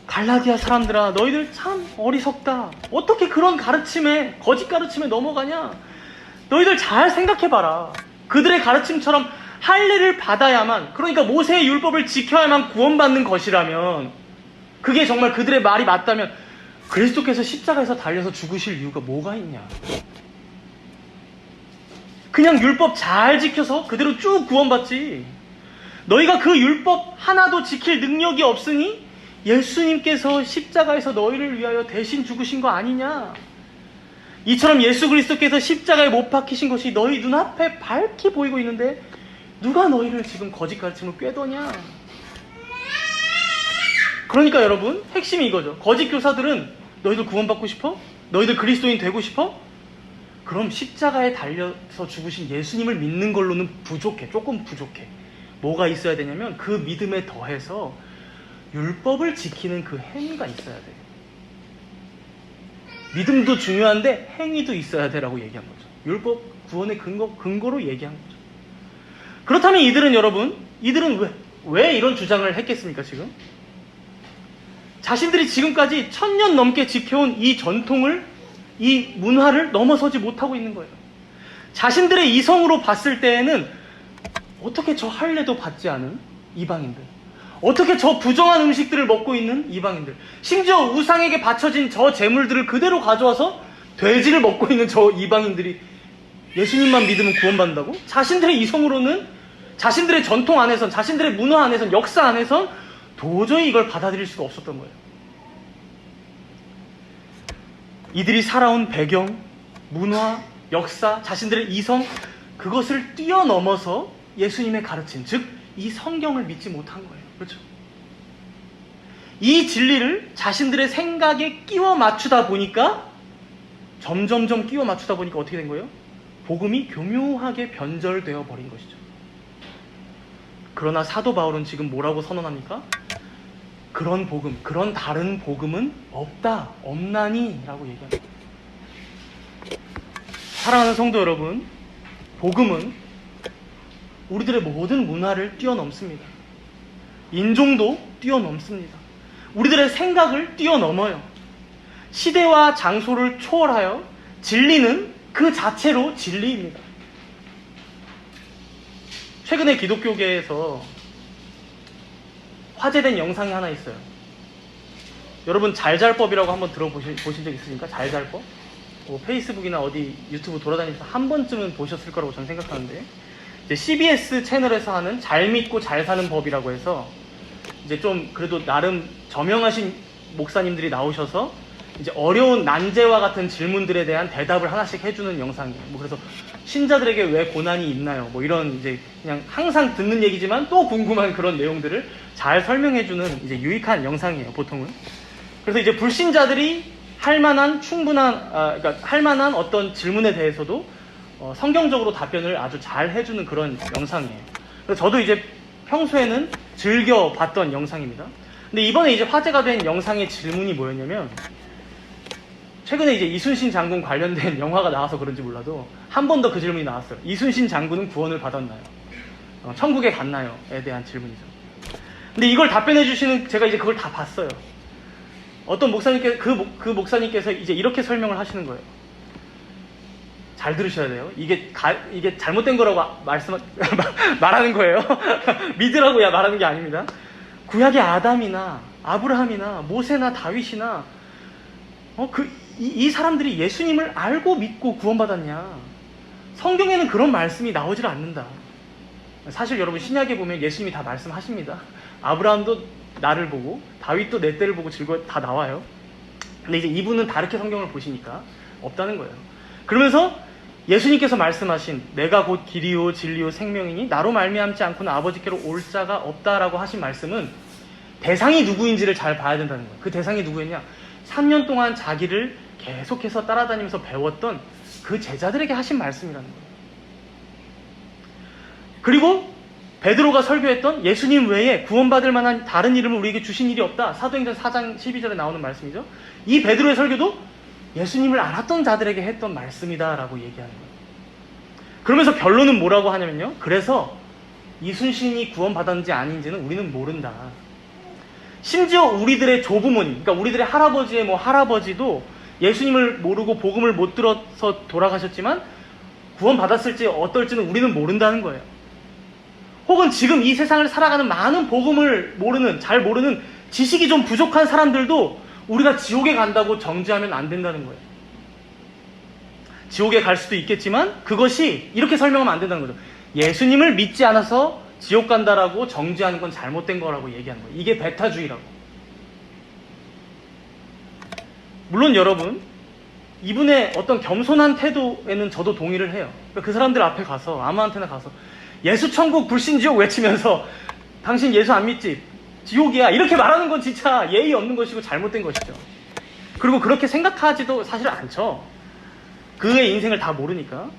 갈라디아 사람들아, 너희들 참 어리석다. 어떻게 그런 가르침에, 거짓 가르침에 넘어가냐? 너희들 잘 생각해봐라. 그들의 가르침처럼 할례를 받아야만, 그러니까 모세의 율법을 지켜야만 구원받는 것이라면, 그게 정말 그들의 말이 맞다면 그리스도께서 십자가에서 달려서 죽으실 이유가 뭐가 있냐? 그냥 율법 잘 지켜서 그대로 쭉 구원받지. 너희가 그 율법 하나도 지킬 능력이 없으니 예수님께서 십자가에서 너희를 위하여 대신 죽으신 거 아니냐? 이처럼 예수 그리스도께서 십자가에 못 박히신 것이 너희 눈앞에 밝히 보이고 있는데 누가 너희를 지금 거짓 가르침을 꾀더냐? 그러니까 여러분, 핵심이 이거죠. 거짓 교사들은 너희들 구원받고 싶어? 너희들 그리스도인 되고 싶어? 그럼 십자가에 달려서 죽으신 예수님을 믿는 걸로는 부족해. 조금 부족해. 뭐가 있어야 되냐면 그 믿음에 더해서 율법을 지키는 그 행위가 있어야 돼. 믿음도 중요한데 행위도 있어야 돼라고 얘기한 거죠. 율법 구원의 근거로 얘기한 거죠. 그렇다면 이들은 왜 이런 주장을 했겠습니까, 지금? 자신들이 지금까지 1000년 넘게 지켜온 이 전통을, 이 문화를 넘어서지 못하고 있는 거예요. 자신들의 이성으로 봤을 때에는 어떻게 저 할례도 받지 않은 이방인들, 어떻게 저 부정한 음식들을 먹고 있는 이방인들, 심지어 우상에게 바쳐진 저 제물들을 그대로 가져와서 돼지를 먹고 있는 저 이방인들이 예수님만 믿으면 구원받는다고? 자신들의 이성으로는, 자신들의 전통 안에선, 자신들의 문화 안에선, 역사 안에선 도저히 이걸 받아들일 수가 없었던 거예요. 이들이 살아온 배경, 문화, 역사, 자신들의 이성, 그것을 뛰어넘어서 예수님의 가르침, 즉 이 성경을 믿지 못한 거예요. 그렇죠? 이 진리를 자신들의 생각에 끼워 맞추다 보니까, 점점점 끼워 맞추다 보니까 어떻게 된 거예요? 복음이 교묘하게 변절되어 버린 것이죠. 그러나 사도 바울은 지금 뭐라고 선언합니까? 그런 복음, 그런 다른 복음은 없다, 없나니 라고 얘기합니다. 사랑하는 성도 여러분, 복음은 우리들의 모든 문화를 뛰어넘습니다. 인종도 뛰어넘습니다. 우리들의 생각을 뛰어넘어요. 시대와 장소를 초월하여 진리는 그 자체로 진리입니다. 최근에 기독교계에서 화제된 영상이 하나 있어요. 여러분 잘잘법이라고 한번 들어보신 적 있으십니까? 잘잘법? 페이스북이나 어디 유튜브 돌아다니면서 한 번쯤은 보셨을 거라고 저는 생각하는데, 이제 CBS 채널에서 하는 잘 믿고 잘 사는 법이라고 해서 이제 좀 그래도 나름 저명하신 목사님들이 나오셔서 이제 어려운 난제와 같은 질문들에 대한 대답을 하나씩 해주는 영상이에요. 그래서 신자들에게 왜 고난이 있나요? 이런 이제 그냥 항상 듣는 얘기지만 또 궁금한 그런 내용들을 잘 설명해주는 이제 유익한 영상이에요, 보통은. 그래서 이제 불신자들이 할 만한 그러니까 할 만한 어떤 질문에 대해서도 성경적으로 답변을 아주 잘 해주는 그런 영상이에요. 그래서 저도 이제 평소에는 즐겨 봤던 영상입니다. 근데 이번에 이제 화제가 된 영상의 질문이 뭐였냐면, 최근에 이제 이순신 장군 관련된 영화가 나와서 그런지 몰라도 한 번 더 그 질문이 나왔어요. 이순신 장군은 구원을 받았나요? 천국에 갔나요? 에 대한 질문이죠. 근데 이걸 답변해 주시는, 제가 이제 그걸 다 봤어요. 어떤 목사님께, 그 목사님께서 이제 이렇게 설명을 하시는 거예요. 잘 들으셔야 돼요. 이게 잘못된 거라고 말하는 거예요. 믿으라고 말하는 게 아닙니다. 구약의 아담이나 아브라함이나 모세나 다윗이나 이 사람들이 예수님을 알고 믿고 구원받았냐? 성경에는 그런 말씀이 나오질 않는다. 사실 여러분 신약에 보면 예수님이 다 말씀하십니다. 아브라함도 나를 보고 다윗도 내 때를 보고 다 나와요. 근데 이제 이분은 다르게 성경을 보시니까 없다는 거예요. 그러면서 예수님께서 말씀하신 내가 곧 길이요 진리요 생명이니 나로 말미암지 않고는 아버지께로 올 자가 없다라고 하신 말씀은 대상이 누구인지를 잘 봐야 된다는 거예요. 그 대상이 누구였냐? 3년 동안 자기를 계속해서 따라다니면서 배웠던 그 제자들에게 하신 말씀이라는 거예요. 그리고 베드로가 설교했던 예수님 외에 구원받을 만한 다른 이름을 우리에게 주신 일이 없다. 사도행전 4장 12절에 나오는 말씀이죠. 이 베드로의 설교도 예수님을 알았던 자들에게 했던 말씀이다라고 얘기하는 거예요. 그러면서 결론은 뭐라고 하냐면요. 그래서 이순신이 구원받았는지 아닌지는 우리는 모른다. 심지어 우리들의 조부모님, 그러니까 우리들의 할아버지의 할아버지도 예수님을 모르고 복음을 못 들어서 돌아가셨지만 구원받았을지 어떨지는 우리는 모른다는 거예요. 혹은 지금 이 세상을 살아가는 많은 복음을 잘 모르는 지식이 좀 부족한 사람들도 우리가 지옥에 간다고 정죄하면 안 된다는 거예요. 지옥에 갈 수도 있겠지만 그것이 이렇게 설명하면 안 된다는 거죠. 예수님을 믿지 않아서 지옥 간다라고 정죄하는 건 잘못된 거라고 얘기하는 거예요. 이게 배타주의라고. 물론 여러분, 이분의 어떤 겸손한 태도에는 저도 동의를 해요. 그러니까 그 사람들 앞에 가서 아무한테나 가서 예수 천국 불신 지옥 외치면서 당신 예수 안 믿지? 지옥이야. 이렇게 말하는 건 진짜 예의 없는 것이고 잘못된 것이죠. 그리고 그렇게 생각하지도 사실 않죠. 그의 인생을 다 모르니까.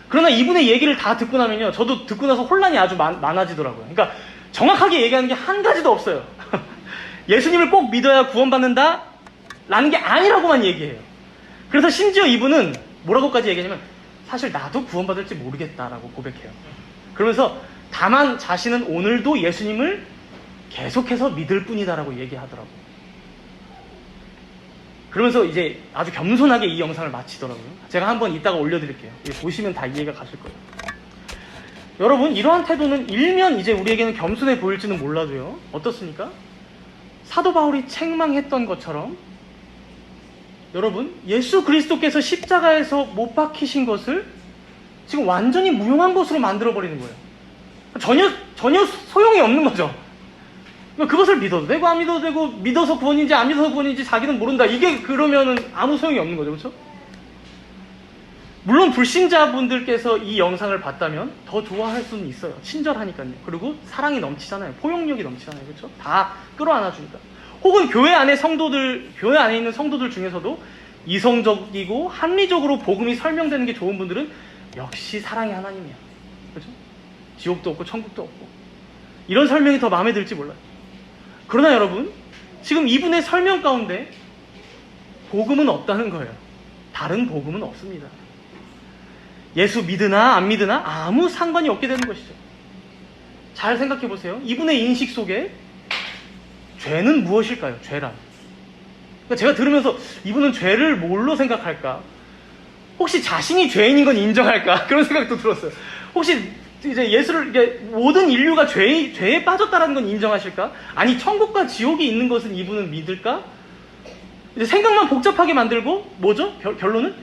그러나 이분의 얘기를 다 듣고 나면요, 저도 듣고 나서 혼란이 아주 많아지더라고요. 그러니까 정확하게 얘기하는 게 한 가지도 없어요. 예수님을 꼭 믿어야 구원받는다? 라는 게 아니라고만 얘기해요. 그래서 심지어 이분은 뭐라고까지 얘기하냐면 사실 나도 구원받을지 모르겠다라고 고백해요. 그러면서 다만 자신은 오늘도 예수님을 계속해서 믿을 뿐이다라고 얘기하더라고요. 그러면서 이제 아주 겸손하게 이 영상을 마치더라고요. 제가 한번 이따가 올려드릴게요. 보시면 다 이해가 가실 거예요. 여러분, 이러한 태도는 일면 이제 우리에게는 겸손해 보일지는 몰라도요, 어떻습니까? 사도 바울이 책망했던 것처럼 여러분, 예수 그리스도께서 십자가에서 못 박히신 것을 지금 완전히 무용한 것으로 만들어버리는 거예요. 전혀 소용이 없는 거죠. 그것을 믿어도 되고 안 믿어도 되고, 믿어서 구원인지 안 믿어서 구원인지 자기는 모른다. 이게 그러면은 아무 소용이 없는 거죠. 그렇죠? 물론 불신자분들께서 이 영상을 봤다면 더 좋아할 수는 있어요. 친절하니까요. 그리고 사랑이 넘치잖아요. 포용력이 넘치잖아요. 그렇죠? 다 끌어안아 주니까. 혹은 교회 안에 있는 성도들 중에서도 이성적이고 합리적으로 복음이 설명되는 게 좋은 분들은 역시 사랑의 하나님이야. 그렇죠? 지옥도 없고 천국도 없고. 이런 설명이 더 마음에 들지 몰라요. 그러나 여러분, 지금 이분의 설명 가운데 복음은 없다는 거예요. 다른 복음은 없습니다. 예수 믿으나 안 믿으나 아무 상관이 없게 되는 것이죠. 잘 생각해 보세요. 이분의 인식 속에 죄는 무엇일까요? 죄란. 그러니까 제가 들으면서 이분은 죄를 뭘로 생각할까? 혹시 자신이 죄인인 건 인정할까? 그런 생각도 들었어요. 혹시 이제 예수를, 모든 인류가 죄에 빠졌다는 건 인정하실까? 아니, 천국과 지옥이 있는 것은 이분은 믿을까? 이제 생각만 복잡하게 만들고, 뭐죠? 결론은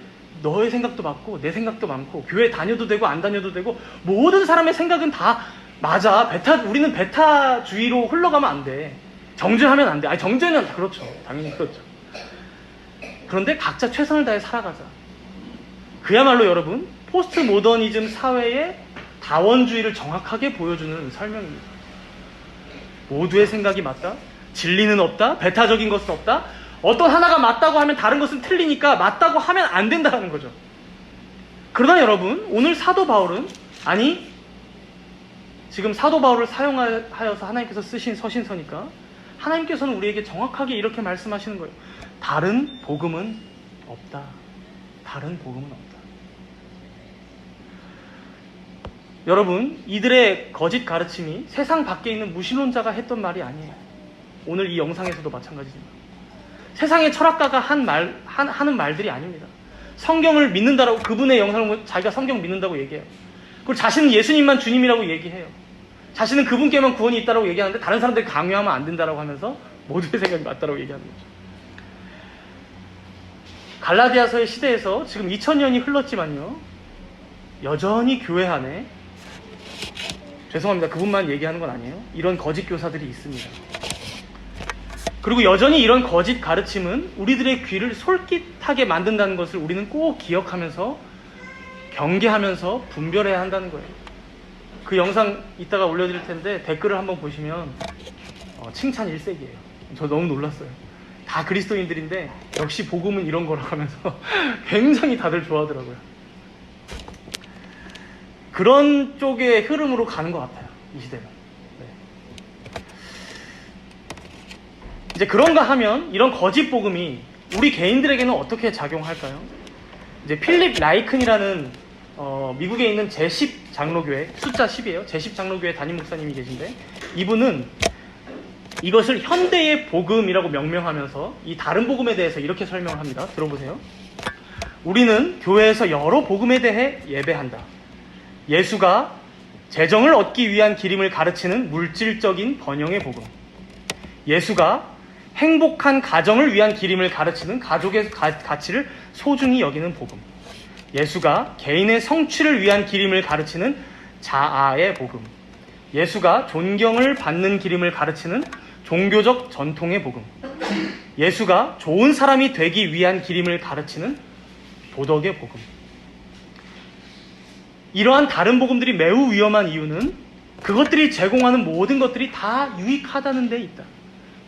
너의 생각도 맞고, 내 생각도 많고, 교회 다녀도 되고, 안 다녀도 되고, 모든 사람의 생각은 다 맞아. 우리는 베타주의로 흘러가면 안 돼. 정죄하면 안 돼. 아니, 정죄는 그렇죠. 당연히 그렇죠. 그런데 각자 최선을 다해 살아가자. 그야말로 여러분, 포스트 모더니즘 사회의 다원주의를 정확하게 보여주는 설명입니다. 모두의 생각이 맞다. 진리는 없다. 배타적인 것은 없다. 어떤 하나가 맞다고 하면 다른 것은 틀리니까 맞다고 하면 안 된다는 거죠. 그러나 여러분, 오늘 사도 바울은, 지금 사도 바울을 사용하여서 하나님께서 쓰신 서신서니까 하나님께서는 우리에게 정확하게 이렇게 말씀하시는 거예요. 다른 복음은 없다. 다른 복음은 없다. 여러분, 이들의 거짓 가르침이 세상 밖에 있는 무신론자가 했던 말이 아니에요. 오늘 이 영상에서도 마찬가지지만 세상의 철학가가 하는 말들이 아닙니다. 성경을 믿는다라고, 그분의 영상을 보면 자기가 성경 믿는다고 얘기해요. 그리고 자신은 예수님만 주님이라고 얘기해요. 자신은 그분께만 구원이 있다고 얘기하는데 다른 사람들이 강요하면 안 된다라고 하면서 모두의 생각이 맞다라고 얘기하는 거죠. 갈라디아서의 시대에서 지금 2000년이 흘렀지만요, 여전히 교회 안에, 죄송합니다, 그분만 얘기하는 건 아니에요, 이런 거짓 교사들이 있습니다. 그리고 여전히 이런 거짓 가르침은 우리들의 귀를 솔깃하게 만든다는 것을 우리는 꼭 기억하면서 경계하면서 분별해야 한다는 거예요. 그 영상 이따가 올려드릴 텐데 댓글을 한번 보시면 칭찬 일색이에요. 저 너무 놀랐어요. 다 그리스도인들인데 역시 복음은 이런 거라고 하면서 굉장히 다들 좋아하더라고요. 그런 쪽의 흐름으로 가는 것 같아요, 이 시대는. 네. 이제 그런가 하면 이런 거짓 복음이 우리 개인들에게는 어떻게 작용할까요? 이제 필립 라이큰이라는 미국에 있는 제10 장로교회, 숫자 10이에요. 제10 장로교회 담임 목사님이 계신데, 이분은 이것을 현대의 복음이라고 명명하면서 이 다른 복음에 대해서 이렇게 설명을 합니다. 들어보세요. 우리는 교회에서 여러 복음에 대해 예배한다. 예수가 재정을 얻기 위한 기림을 가르치는 물질적인 번영의 복음. 예수가 행복한 가정을 위한 기림을 가르치는 가족의 가치를 소중히 여기는 복음. 예수가 개인의 성취를 위한 기림을 가르치는 자아의 복음. 예수가 존경을 받는 기림을 가르치는 종교적 전통의 복음. 예수가 좋은 사람이 되기 위한 기림을 가르치는 도덕의 복음. 이러한 다른 복음들이 매우 위험한 이유는 그것들이 제공하는 모든 것들이 다 유익하다는 데 있다.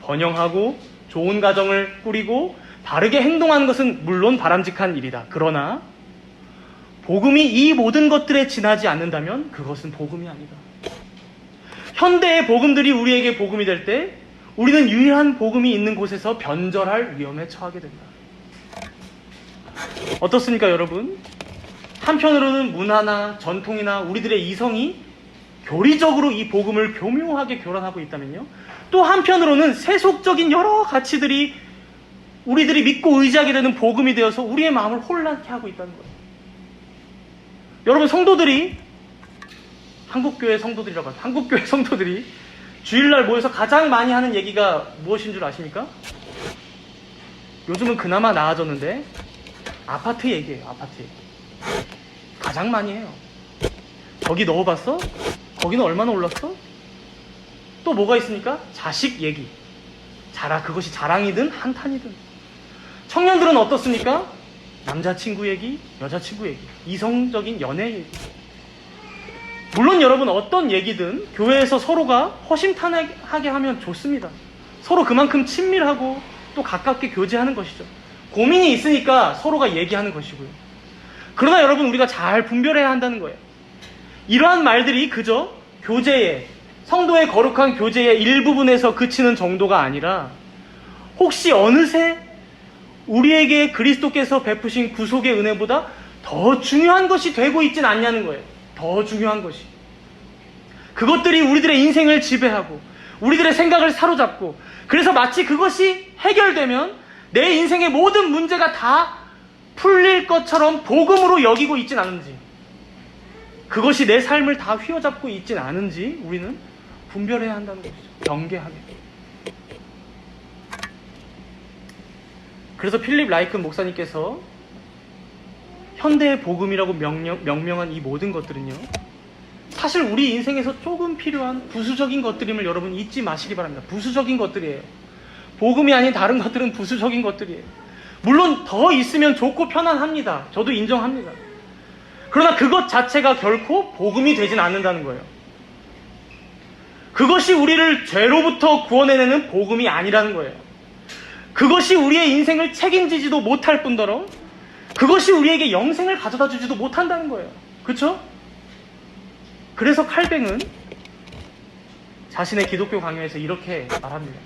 번영하고 좋은 가정을 꾸리고 바르게 행동하는 것은 물론 바람직한 일이다. 그러나 복음이 이 모든 것들에 지나지 않는다면 그것은 복음이 아니다. 현대의 복음들이 우리에게 복음이 될 때 우리는 유일한 복음이 있는 곳에서 변절할 위험에 처하게 된다. 어떻습니까, 여러분? 한편으로는 문화나 전통이나 우리들의 이성이 교리적으로 이 복음을 교묘하게 교란하고 있다면요, 또 한편으로는 세속적인 여러 가치들이 우리들이 믿고 의지하게 되는 복음이 되어서 우리의 마음을 혼란케 하고 있다는 거예요. 여러분, 성도들이, 한국교회 성도들이라고 하죠. 한국교회 성도들이 주일날 모여서 가장 많이 하는 얘기가 무엇인 줄 아십니까? 요즘은 그나마 나아졌는데 아파트 얘기예요. 아파트 얘기. 가장 많이 해요. 저기 넣어봤어? 거기는 얼마나 올랐어? 또 뭐가 있습니까? 자식 얘기. 그것이 자랑이든 한탄이든. 청년들은 어떻습니까? 남자친구 얘기, 여자친구 얘기, 이성적인 연애 얘기. 물론 여러분, 어떤 얘기든 교회에서 서로가 허심탄회하게 하면 좋습니다. 서로 그만큼 친밀하고 또 가깝게 교제하는 것이죠. 고민이 있으니까 서로가 얘기하는 것이고요. 그러나 여러분, 우리가 잘 분별해야 한다는 거예요. 이러한 말들이 그저 교제에, 성도의 거룩한 교제의 일부분에서 그치는 정도가 아니라 혹시 어느새 우리에게 그리스도께서 베푸신 구속의 은혜보다 더 중요한 것이 되고 있진 않냐는 거예요. 더 중요한 것이. 그것들이 우리들의 인생을 지배하고 우리들의 생각을 사로잡고, 그래서 마치 그것이 해결되면 내 인생의 모든 문제가 다 풀릴 것처럼 복음으로 여기고 있진 않은지, 그것이 내 삶을 다 휘어잡고 있진 않은지 우리는 분별해야 한다는 것이죠. 경계하게. 그래서 필립 라이큰 목사님께서 현대의 복음이라고 명명한 이 모든 것들은요, 사실 우리 인생에서 조금 필요한 부수적인 것들임을 여러분 잊지 마시기 바랍니다. 부수적인 것들이에요. 복음이 아닌 다른 것들은 부수적인 것들이에요. 물론 더 있으면 좋고 편안합니다. 저도 인정합니다. 그러나 그것 자체가 결코 복음이 되진 않는다는 거예요. 그것이 우리를 죄로부터 구원해내는 복음이 아니라는 거예요. 그것이 우리의 인생을 책임지지도 못할 뿐더러 그것이 우리에게 영생을 가져다 주지도 못한다는 거예요. 그렇죠? 그래서 칼뱅은 자신의 기독교 강요에서 이렇게 말합니다.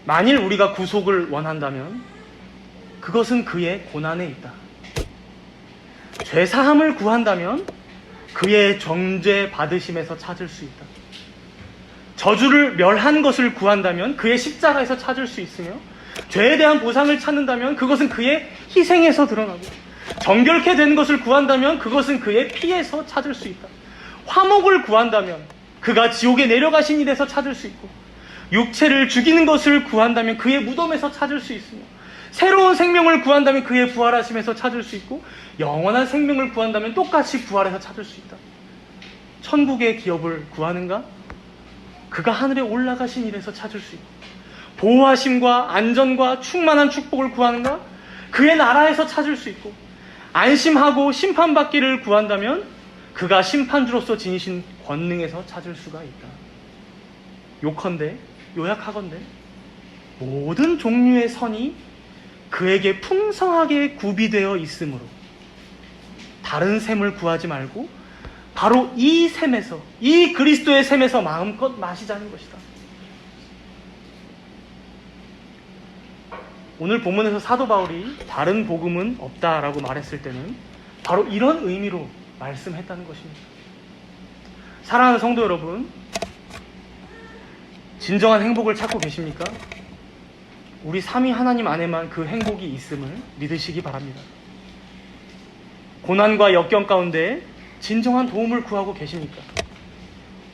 만일 우리가 구속을 원한다면 그것은 그의 고난에 있다. 죄사함을 구한다면 그의 정죄 받으심에서 찾을 수 있다. 저주를 멸한 것을 구한다면 그의 십자가에서 찾을 수 있으며, 죄에 대한 보상을 찾는다면 그것은 그의 희생에서 드러나고, 정결케 된 것을 구한다면 그것은 그의 피에서 찾을 수 있다. 화목을 구한다면 그가 지옥에 내려가신 일에서 찾을 수 있고, 육체를 죽이는 것을 구한다면 그의 무덤에서 찾을 수 있으며, 새로운 생명을 구한다면 그의 부활하심에서 찾을 수 있고, 영원한 생명을 구한다면 똑같이 부활해서 찾을 수 있다. 천국의 기업을 구하는가? 그가 하늘에 올라가신 일에서 찾을 수 있고, 보호하심과 안전과 충만한 축복을 구하는가? 그의 나라에서 찾을 수 있고, 안심하고 심판받기를 구한다면 그가 심판주로서 지니신 권능에서 찾을 수가 있다. 요약하건대 모든 종류의 선이 그에게 풍성하게 구비되어 있으므로 다른 샘을 구하지 말고 바로 이 샘에서, 이 그리스도의 샘에서 마음껏 마시자는 것이다. 오늘 본문에서 사도 바울이 다른 복음은 없다라고 말했을 때는 바로 이런 의미로 말씀했다는 것입니다. 사랑하는 성도 여러분, 진정한 행복을 찾고 계십니까? 우리 삼위 하나님 안에만 그 행복이 있음을 믿으시기 바랍니다. 고난과 역경 가운데 진정한 도움을 구하고 계십니까?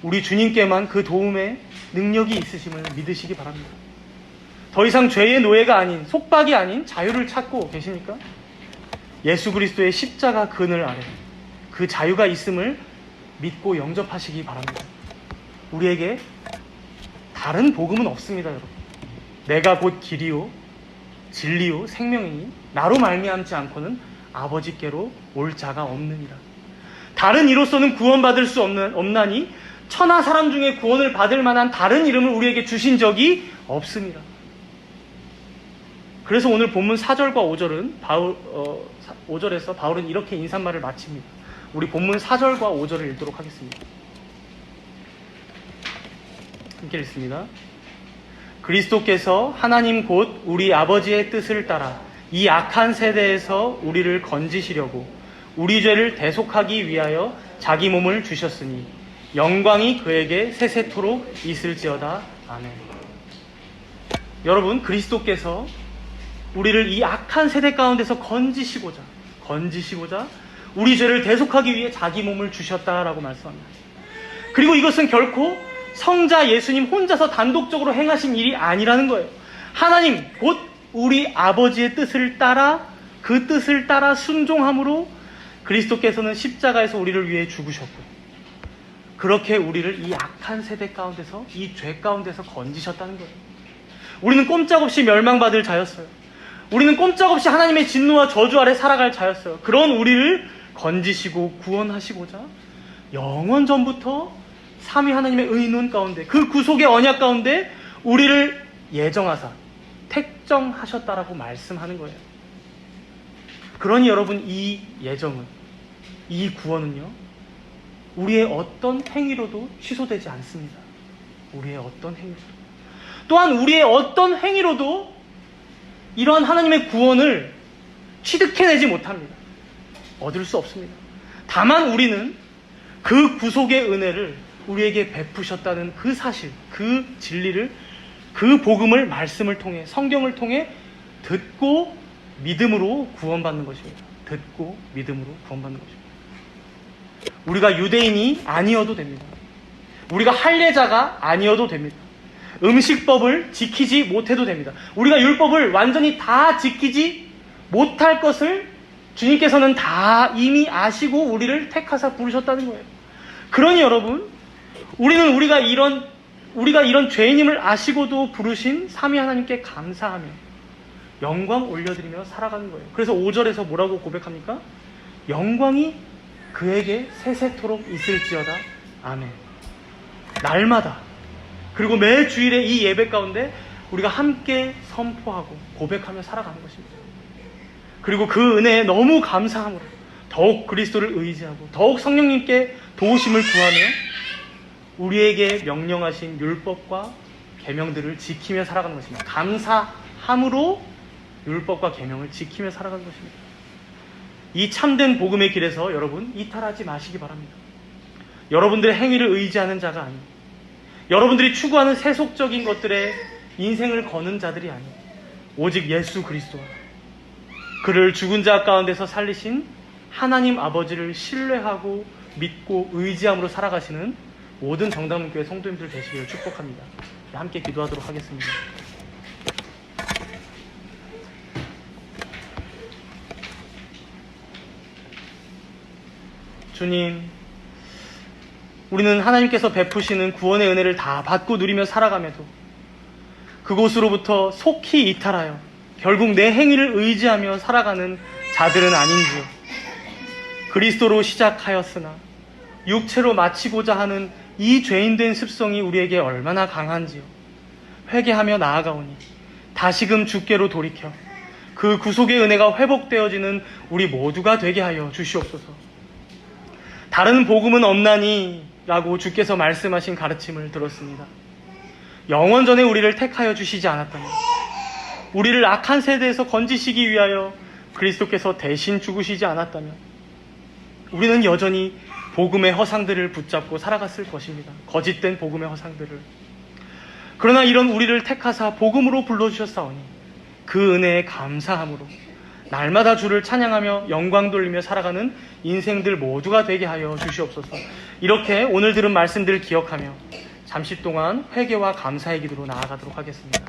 우리 주님께만 그 도움의 능력이 있으심을 믿으시기 바랍니다. 더 이상 죄의 노예가 아닌, 속박이 아닌 자유를 찾고 계십니까? 예수 그리스도의 십자가 그늘 아래 그 자유가 있음을 믿고 영접하시기 바랍니다. 우리에게 다른 복음은 없습니다, 여러분. 내가 곧 길이요 진리요 생명이니 나로 말미암지 않고는 아버지께로 올 자가 없느니라. 다른 이로서는 구원받을 수 없나니 천하 사람 중에 구원을 받을 만한 다른 이름을 우리에게 주신 적이 없습니다. 그래서 오늘 본문 4절과 5절은 5절에서 바울은 이렇게 인사말을 마칩니다. 우리 본문 4절과 5절을 읽도록 하겠습니다. 함께 읽습니다. 그리스도께서 하나님 곧 우리 아버지의 뜻을 따라 이 악한 세대에서 우리를 건지시려고 우리 죄를 대속하기 위하여 자기 몸을 주셨으니 영광이 그에게 세세토록 있을지어다. 아멘. 여러분, 그리스도께서 우리를 이 악한 세대 가운데서 건지시고자 우리 죄를 대속하기 위해 자기 몸을 주셨다라고 말씀합니다. 그리고 이것은 결코 성자 예수님 혼자서 단독적으로 행하신 일이 아니라는 거예요. 하나님 곧 우리 아버지의 뜻을 따라, 그 뜻을 따라 순종함으로 그리스도께서는 십자가에서 우리를 위해 죽으셨고, 그렇게 우리를 이 악한 세대 가운데서, 이 죄 가운데서 건지셨다는 거예요. 우리는 꼼짝없이 멸망받을 자였어요. 우리는 꼼짝없이 하나님의 진노와 저주 아래 살아갈 자였어요. 그런 우리를 건지시고 구원하시고자 영원 전부터 삼위 하나님의 의논 가운데, 그 구속의 언약 가운데 우리를 예정하사 택정하셨다라고 말씀하는 거예요. 그러니 여러분, 이 예정은, 이 구원은요, 우리의 어떤 행위로도 취소되지 않습니다. 우리의 어떤 행위로도. 또한 우리의 어떤 행위로도 이러한 하나님의 구원을 취득해내지 못합니다. 얻을 수 없습니다. 다만 우리는 그 구속의 은혜를 우리에게 베푸셨다는 그 사실, 그 진리를, 그 복음을 말씀을 통해, 성경을 통해 듣고 믿음으로 구원받는 것입니다. 듣고 믿음으로 구원받는 것입니다. 우리가 유대인이 아니어도 됩니다. 우리가 할례자가 아니어도 됩니다. 음식법을 지키지 못해도 됩니다. 우리가 율법을 완전히 다 지키지 못할 것을 주님께서는 다 이미 아시고 우리를 택하사 부르셨다는 거예요. 그러니 여러분, 우리가 이런 죄인임을 아시고도 부르신 삼위 하나님께 감사하며 영광 올려드리며 살아가는 거예요. 그래서 5절에서 뭐라고 고백합니까? 영광이 그에게 세세토록 있을지어다. 아멘. 날마다, 그리고 매 주일에 이 예배 가운데 우리가 함께 선포하고 고백하며 살아가는 것입니다. 그리고 그 은혜에 너무 감사함으로 더욱 그리스도를 의지하고 더욱 성령님께 도우심을 구하며 우리에게 명령하신 율법과 계명들을 지키며 살아가는 것입니다. 감사함으로 율법과 계명을 지키며 살아가는 것입니다. 이 참된 복음의 길에서 여러분 이탈하지 마시기 바랍니다. 여러분들의 행위를 의지하는 자가 아니고, 여러분들이 추구하는 세속적인 것들에 인생을 거는 자들이 아니고, 오직 예수 그리스도와 그를 죽은 자 가운데서 살리신 하나님 아버지를 신뢰하고 믿고 의지함으로 살아가시는 모든 정다문교회 성도님들 되시기를 축복합니다. 함께 기도하도록 하겠습니다. 주님, 우리는 하나님께서 베푸시는 구원의 은혜를 다 받고 누리며 살아가면서 그곳으로부터 속히 이탈하여 결국 내 행위를 의지하며 살아가는 자들은 아닌지요. 그리스도로 시작하였으나 육체로 마치고자 하는 이 죄인된 습성이 우리에게 얼마나 강한지요. 회개하며 나아가오니 다시금 주께로 돌이켜 그 구속의 은혜가 회복되어지는 우리 모두가 되게 하여 주시옵소서. 다른 복음은 없나니 라고 주께서 말씀하신 가르침을 들었습니다. 영원 전에 우리를 택하여 주시지 않았다면, 우리를 악한 세대에서 건지시기 위하여 그리스도께서 대신 죽으시지 않았다면 우리는 여전히 복음의 허상들을 붙잡고 살아갔을 것입니다. 거짓된 복음의 허상들을. 그러나 이런 우리를 택하사 복음으로 불러주셨사오니 그 은혜에 감사함으로 날마다 주를 찬양하며 영광 돌리며 살아가는 인생들 모두가 되게 하여 주시옵소서. 이렇게 오늘 들은 말씀들을 기억하며 잠시 동안 회개와 감사의 기도로 나아가도록 하겠습니다.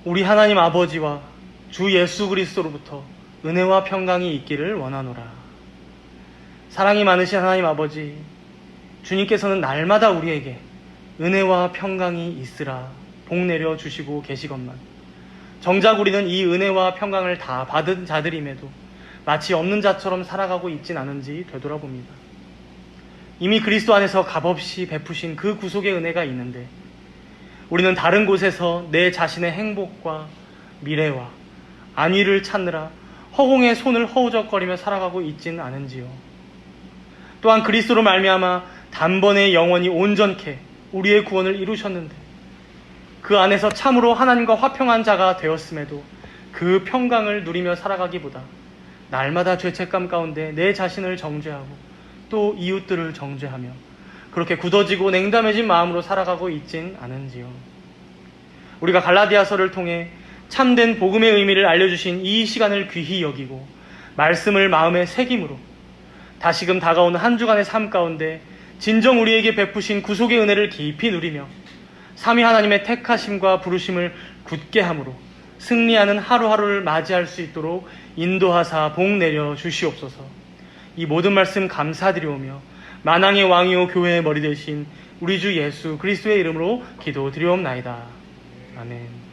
우리 하나님 아버지와 주 예수 그리스도로부터 은혜와 평강이 있기를 원하노라. 사랑이 많으신 하나님 아버지, 주님께서는 날마다 우리에게 은혜와 평강이 있으라 복 내려 주시고 계시건만, 정작 우리는 이 은혜와 평강을 다 받은 자들임에도 마치 없는 자처럼 살아가고 있진 않은지 되돌아봅니다. 이미 그리스도 안에서 값없이 베푸신 그 구속의 은혜가 있는데 우리는 다른 곳에서 내 자신의 행복과 미래와 안위를 찾느라 허공에 손을 허우적거리며 살아가고 있지는 않은지요. 또한 그리스도로 말미암아 단번에 영원히 온전케 우리의 구원을 이루셨는데 그 안에서 참으로 하나님과 화평한 자가 되었음에도 그 평강을 누리며 살아가기보다 날마다 죄책감 가운데 내 자신을 정죄하고 또 이웃들을 정죄하며 그렇게 굳어지고 냉담해진 마음으로 살아가고 있진 않은지요. 우리가 갈라디아서를 통해 참된 복음의 의미를 알려주신 이 시간을 귀히 여기고 말씀을 마음에 새김으로 다시금 다가오는 한 주간의 삶 가운데 진정 우리에게 베푸신 구속의 은혜를 깊이 누리며 삼위 하나님의 택하심과 부르심을 굳게 함으로 승리하는 하루하루를 맞이할 수 있도록 인도하사 복 내려 주시옵소서. 이 모든 말씀 감사드리오며 만왕의 왕이요 교회의 머리 되신 우리 주 예수 그리스도의 이름으로 기도드리옵나이다. 아멘.